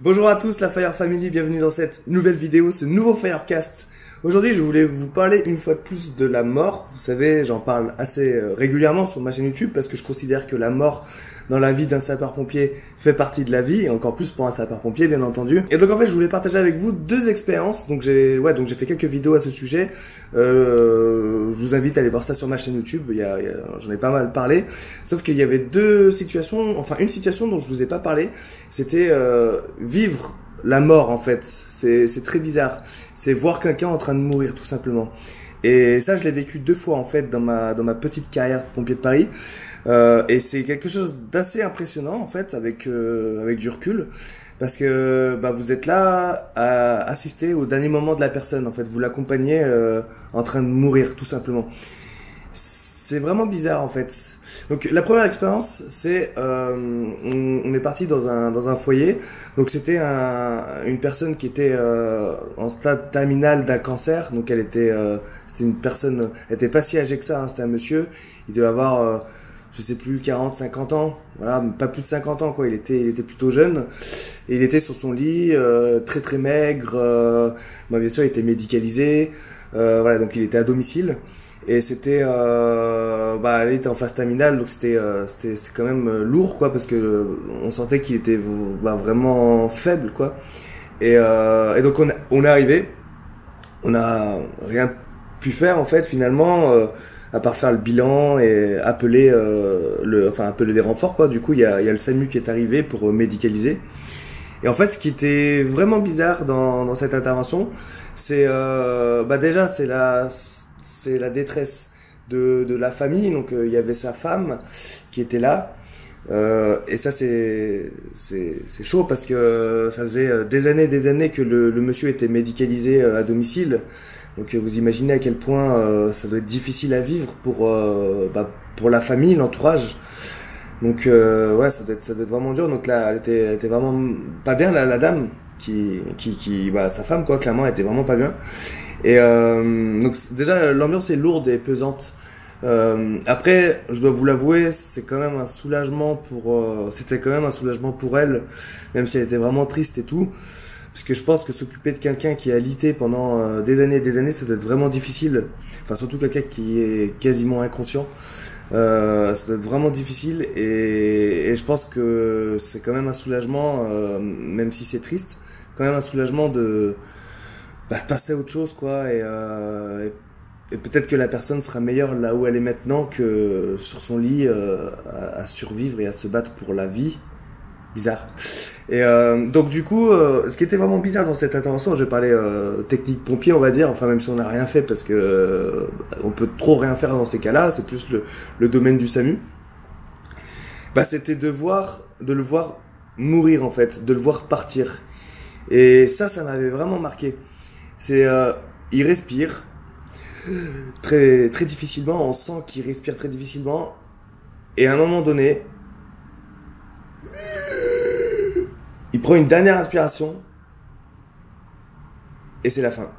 Bonjour à tous la Fire Family, bienvenue dans cette nouvelle vidéo, ce nouveau Firecast. Aujourd'hui je voulais vous parler une fois de plus de la mort. Vous savez, j'en parle assez régulièrement sur ma chaîne YouTube parce que je considère que la mort dans la vie d'un sapeur-pompier fait partie de la vie, et encore plus pour un sapeur-pompier bien entendu. Et donc en fait je voulais partager avec vous deux expériences. Donc j'ai fait quelques vidéos à ce sujet. Je vous invite à aller voir ça sur ma chaîne YouTube, j'en ai pas mal parlé. Sauf qu'il y avait deux situations, enfin une situation dont je vous ai pas parlé, c'était vivre la mort en fait. C'est très bizarre. C'est voir quelqu'un en train de mourir tout simplement. Et ça je l'ai vécu deux fois en fait dans ma petite carrière de pompier de Paris. Et c'est quelque chose d'assez impressionnant en fait avec du recul, parce que vous êtes là à assister au dernier moment de la personne en fait, vous l'accompagnez en train de mourir tout simplement. C'est vraiment bizarre en fait. Donc la première expérience, c'est on est parti dans un foyer. Donc c'était une personne qui était en stade terminal d'un cancer. Donc c'était une personne, elle était pas si âgée que ça, hein, c'était un monsieur, il devait avoir je sais plus 40, 50 ans, voilà, pas plus de 50 ans quoi, il était plutôt jeune et il était sur son lit très très maigre, bien sûr il était médicalisé, voilà, donc il était à domicile. Et c'était elle était en phase terminale, donc c'était quand même lourd quoi, parce que on sentait qu'il était vraiment faible quoi. Et donc on est arrivé, on a rien pu faire en fait finalement, à part faire le bilan et appeler des renforts quoi. Du coup il y a le SAMU qui est arrivé pour médicaliser. Et en fait ce qui était vraiment bizarre dans cette intervention, c'est déjà c'est la détresse de la famille. Donc il y avait sa femme qui était là, et ça c'est chaud parce que ça faisait des années que le monsieur était médicalisé à domicile. Donc vous imaginez à quel point ça doit être difficile à vivre pour la famille, l'entourage. Donc ouais, ça doit être vraiment dur. Donc là elle était vraiment pas bien, la dame qui sa femme quoi, clairement elle était vraiment pas bien. Et donc déjà l'ambiance est lourde et pesante. Après je dois vous l'avouer, c'était quand même un soulagement pour elle, même si elle était vraiment triste et tout, parce que je pense que s'occuper de quelqu'un qui est alité pendant des années, ça doit être vraiment difficile. Enfin surtout quelqu'un qui est quasiment inconscient, ça doit être vraiment difficile. Et je pense que c'est quand même un soulagement, même si c'est triste, quand même un soulagement de passer à autre chose quoi, et peut-être que la personne sera meilleure là où elle est maintenant que sur son lit à survivre et à se battre pour la vie. Bizarre. Et donc du coup ce qui était vraiment bizarre dans cette intervention, je vais parler technique pompier on va dire, enfin même si on n'a rien fait parce que on peut trop rien faire dans ces cas-là, c'est plus le domaine du SAMU. C'était de le voir mourir en fait, de le voir partir. Et ça m'avait vraiment marqué. C'est il respire très très difficilement, on sent qu'il respire très difficilement, et à un moment donné il prend une dernière inspiration et c'est la fin.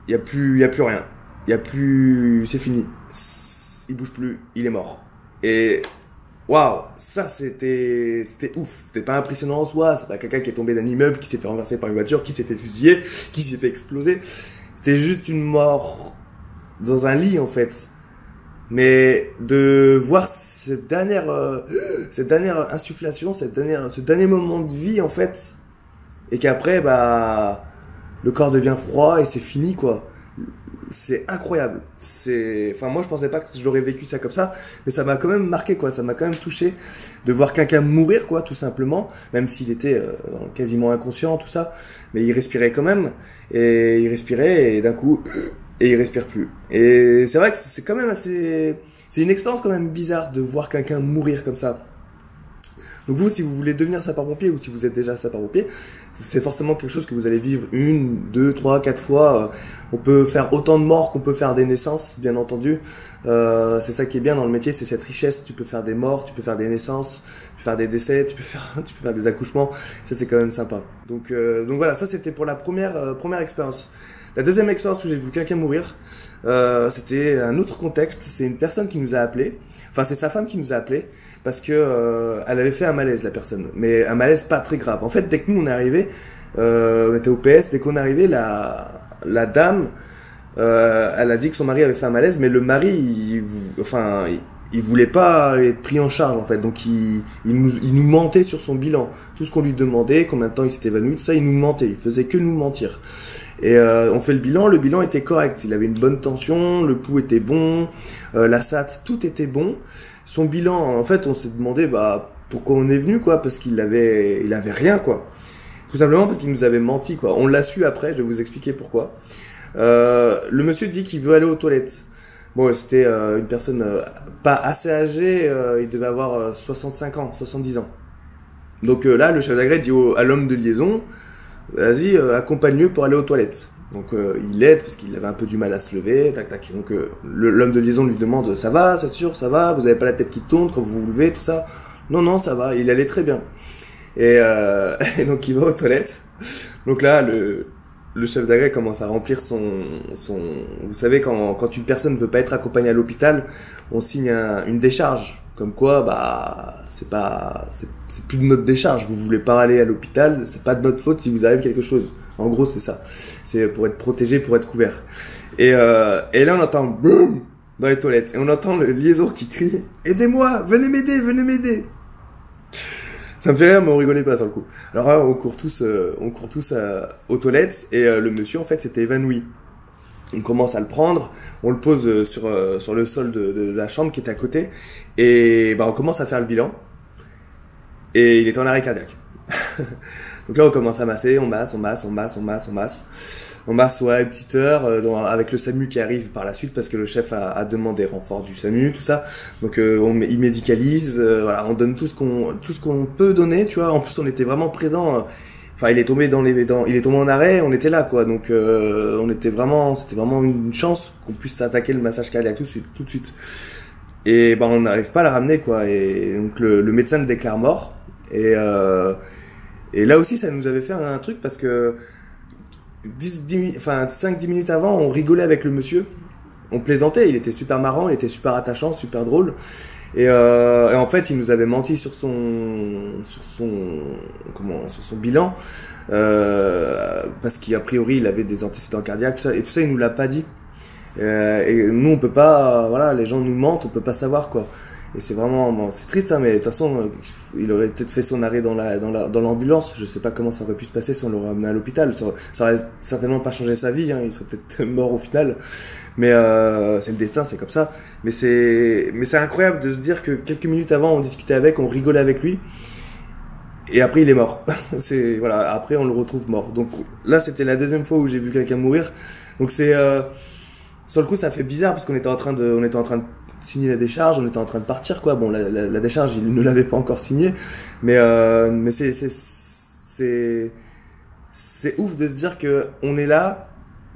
Il y a plus rien. C'est fini. Il bouge plus, il est mort. Et waouh, ça c'était ouf. C'était pas impressionnant en soi, c'est pas quelqu'un qui est tombé d'un immeuble, qui s'est fait renverser par une voiture, qui s'est fait fusiller, qui s'est fait exploser. C'était juste une mort dans un lit en fait. Mais de voir cette dernière insufflation, ce dernier moment de vie en fait, et qu'après le corps devient froid et c'est fini quoi. C'est incroyable. Enfin moi je pensais pas que je l'aurais vécu ça comme ça, mais ça m'a quand même marqué quoi, ça m'a quand même touché de voir quelqu'un mourir quoi, tout simplement, même s'il était quasiment inconscient tout ça, mais il respirait quand même, et il respirait et d'un coup et il respire plus. Et c'est vrai que c'est quand même c'est une expérience quand même bizarre de voir quelqu'un mourir comme ça. Donc vous, si vous voulez devenir sapeur-pompier ou si vous êtes déjà sapeur-pompier, c'est forcément quelque chose que vous allez vivre 1, 2, 3, 4 fois. On peut faire autant de morts qu'on peut faire des naissances, bien entendu. C'est ça qui est bien dans le métier, c'est cette richesse. Tu peux faire des morts, tu peux faire des naissances, tu peux faire des décès, tu peux faire des accouchements. Ça c'est quand même sympa. Donc voilà, ça c'était pour la première expérience. La deuxième expérience où j'ai vu quelqu'un mourir, c'était un autre contexte. C'est une personne qui nous a appelé. Enfin, c'est sa femme qui nous a appelé. parce que elle avait fait un malaise, la personne, mais un malaise pas très grave. En fait, dès que nous on est arrivé, on était au PS, dès qu'on est arrivé, la dame, elle a dit que son mari avait fait un malaise, mais le mari, il voulait pas être pris en charge en fait, donc il nous mentait sur son bilan. Tout ce qu'on lui demandait, combien de temps il s'était évanoui, tout ça, il nous mentait, il faisait que nous mentir. Et on fait le bilan était correct, il avait une bonne tension, le pouls était bon, la SAT, tout était bon. Son bilan, en fait, on s'est demandé pourquoi on est venu quoi, parce il avait rien quoi. Tout simplement parce qu'il nous avait menti quoi. On l'a su après, je vais vous expliquer pourquoi. Le monsieur dit qu'il veut aller aux toilettes. Bon, c'était une personne pas assez âgée, il devait avoir 65 ans, 70 ans. Donc là, le chef d'agrès dit à l'homme de liaison, vas-y, accompagne-le pour aller aux toilettes. Donc il l'aide parce qu'il avait un peu du mal à se lever, tac tac. Donc l'homme de liaison lui demande, ça va, c'est sûr, ça va, vous avez pas la tête qui tourne quand vous vous levez, tout ça. Non, ça va, il allait très bien. Et donc il va aux toilettes. Donc là, le chef d'agrès commence à remplir son, vous savez, quand une personne ne veut pas être accompagnée à l'hôpital, on signe une décharge. Comme quoi, c'est plus de notre décharge. Vous voulez pas aller à l'hôpital, c'est pas de notre faute si vous arrive quelque chose. En gros, c'est ça. C'est pour être protégé, pour être couvert. Et là, on entend boum dans les toilettes. Et on entend le liaison qui crie, aidez-moi, venez m'aider. Ça me fait rire, mais on rigolait pas sur le coup. Alors là, on court tous aux toilettes et le monsieur en fait s'était évanoui. On commence à le prendre, on le pose sur le sol de la chambre qui est à côté et on commence à faire le bilan et il est en arrêt cardiaque. Donc là, on commence à masser, on masse, ouais, une petite heure, avec le SAMU qui arrive par la suite parce que le chef a demandé renfort du SAMU, tout ça. Donc il médicalise, voilà, on donne tout ce qu'on peut donner, tu vois. En plus, on était vraiment présent. Enfin, il est tombé il est tombé en arrêt, on était là, quoi. Donc c'était vraiment une chance qu'on puisse attaquer le massage cardiaque tout de suite. Et on n'arrive pas à la ramener, quoi. Et donc le médecin le déclare mort. Et là aussi, ça nous avait fait un truc parce que 5-10 minutes avant, on rigolait avec le monsieur. On plaisantait, il était super marrant, il était super attachant, super drôle. Et en fait, il nous avait menti sur son bilan, parce qu'a priori, il avait des antécédents cardiaques, tout ça, il nous l'a pas dit. Et nous, on peut pas, voilà, les gens nous mentent, on peut pas savoir, quoi. Et c'est vraiment, c'est triste, hein, mais de toute façon, il aurait peut-être fait son arrêt dans l'ambulance. Je sais pas comment ça aurait pu se passer si on l'aurait amené à l'hôpital. Ça aurait certainement pas changé sa vie, hein. Il serait peut-être mort au final. Mais c'est le destin, c'est comme ça. Mais c'est incroyable de se dire que quelques minutes avant, on discutait avec, on rigolait avec lui. Et après, il est mort. Voilà. Après, on le retrouve mort. Donc là, c'était la deuxième fois où j'ai vu quelqu'un mourir. Donc sur le coup, ça fait bizarre parce qu'on était en train de signer la décharge, on était en train de partir, quoi. Bon, la décharge, il ne l'avait pas encore signée, mais c'est ouf de se dire que on est là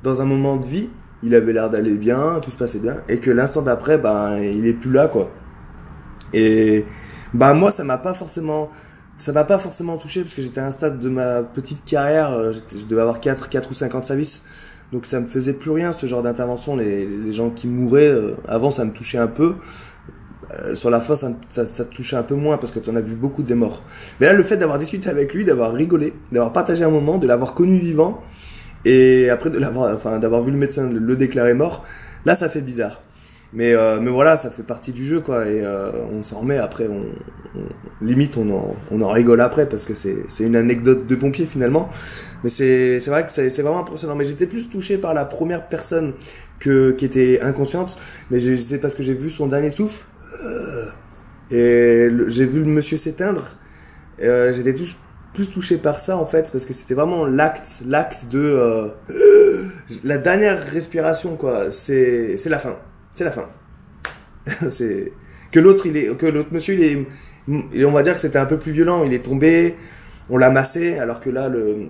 dans un moment de vie, il avait l'air d'aller bien, tout se passait bien, et que l'instant d'après, il est plus là, quoi. Et moi, ça m'a pas forcément touché parce que j'étais à un stade de ma petite carrière, je devais avoir 4 ou 5 ans de service. Donc ça me faisait plus rien, ce genre d'intervention. Les gens qui mouraient, avant ça me touchait un peu. Sur la fin, ça te touchait un peu moins parce que tu en as vu beaucoup des morts. Mais là, le fait d'avoir discuté avec lui, d'avoir rigolé, d'avoir partagé un moment, de l'avoir connu vivant, et après d'avoir vu le médecin le déclarer mort, là ça fait bizarre. Mais voilà, ça fait partie du jeu, quoi. Et on s'en remet après, limite on en rigole après parce que c'est une anecdote de pompier finalement. Mais c'est vrai que c'est vraiment impressionnant. Mais j'étais plus touché par la première personne qui était inconsciente. Mais c'est parce que j'ai vu son dernier souffle et j'ai vu le monsieur s'éteindre. J'étais plus touché par ça en fait parce que c'était vraiment l'acte de la dernière respiration, quoi. C'est la fin. C'est la fin. C'est que l'autre monsieur on va dire que c'était un peu plus violent, il est tombé, on l'a massé alors que là le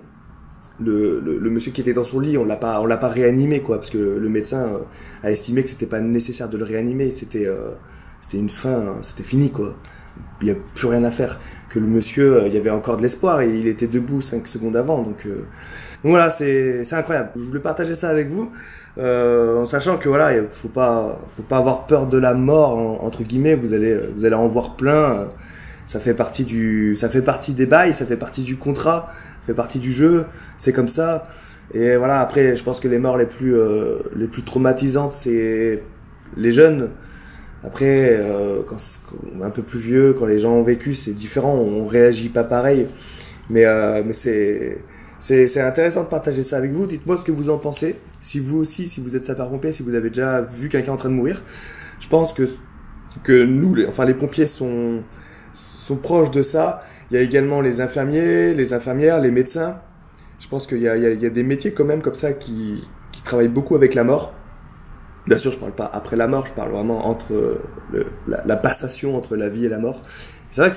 monsieur qui était dans son lit, on l'a pas réanimé, quoi, parce que le médecin a estimé que c'était pas nécessaire de le réanimer, c'était une fin, c'était fini, quoi. il y a plus rien à faire. Que le monsieur, il y avait encore de l'espoir et il était debout 5 secondes avant. Donc voilà, c'est incroyable. Je voulais partager ça avec vous, en sachant que voilà, faut pas avoir peur de la mort entre guillemets. Vous allez en voir plein. Ça fait partie des bails, ça fait partie du contrat, ça fait partie du jeu. C'est comme ça. Et voilà, après, je pense que les morts les plus traumatisantes, c'est les jeunes. Après, quand on est un peu plus vieux, quand les gens ont vécu, c'est différent, on réagit pas pareil. Mais c'est intéressant de partager ça avec vous. Dites-moi ce que vous en pensez. Si vous aussi, si vous êtes sapeur-pompier, si vous avez déjà vu quelqu'un en train de mourir. Je pense que nous, les pompiers sont proches de ça. Il y a également les infirmiers, les infirmières, les médecins. Je pense qu'il y a des métiers quand même comme ça qui travaillent beaucoup avec la mort. Bien sûr, je parle pas après la mort, je parle vraiment entre la passation entre la vie et la mort. C'est vrai que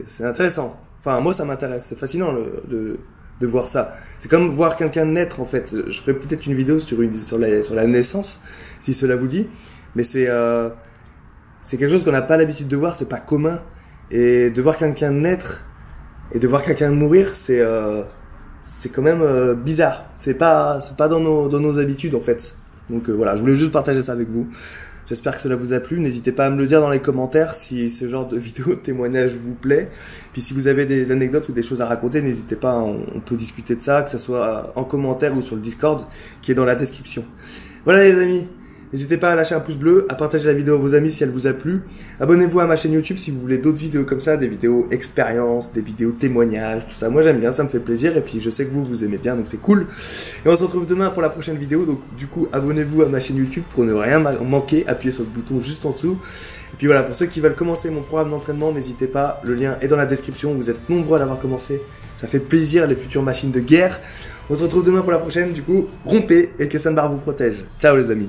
c'est intéressant. Enfin, moi, ça m'intéresse. C'est fascinant de voir ça. C'est comme voir quelqu'un naître, en fait. Je ferai peut-être une vidéo sur la naissance, si cela vous dit. Mais c'est quelque chose qu'on n'a pas l'habitude de voir. C'est pas commun. Et de voir quelqu'un naître et de voir quelqu'un mourir, c'est quand même bizarre. C'est pas dans nos habitudes, en fait. Donc voilà, je voulais juste partager ça avec vous. J'espère que cela vous a plu. N'hésitez pas à me le dire dans les commentaires si ce genre de vidéo de témoignage vous plaît. Puis si vous avez des anecdotes ou des choses à raconter, n'hésitez pas, on peut discuter de ça, que ce soit en commentaire ou sur le Discord qui est dans la description. Voilà les amis, n'hésitez pas à lâcher un pouce bleu, à partager la vidéo à vos amis si elle vous a plu. Abonnez-vous à ma chaîne YouTube si vous voulez d'autres vidéos comme ça, des vidéos expériences, des vidéos témoignages, tout ça. Moi j'aime bien, ça me fait plaisir et puis je sais que vous aimez bien, donc c'est cool. Et on se retrouve demain pour la prochaine vidéo, donc du coup abonnez-vous à ma chaîne YouTube pour ne rien manquer, appuyez sur le bouton juste en dessous. Et puis voilà, pour ceux qui veulent commencer mon programme d'entraînement, n'hésitez pas, le lien est dans la description, vous êtes nombreux à l'avoir commencé, ça fait plaisir les futures machines de guerre. On se retrouve demain pour la prochaine, du coup, rompez et que Sunbar vous protège. Ciao les amis.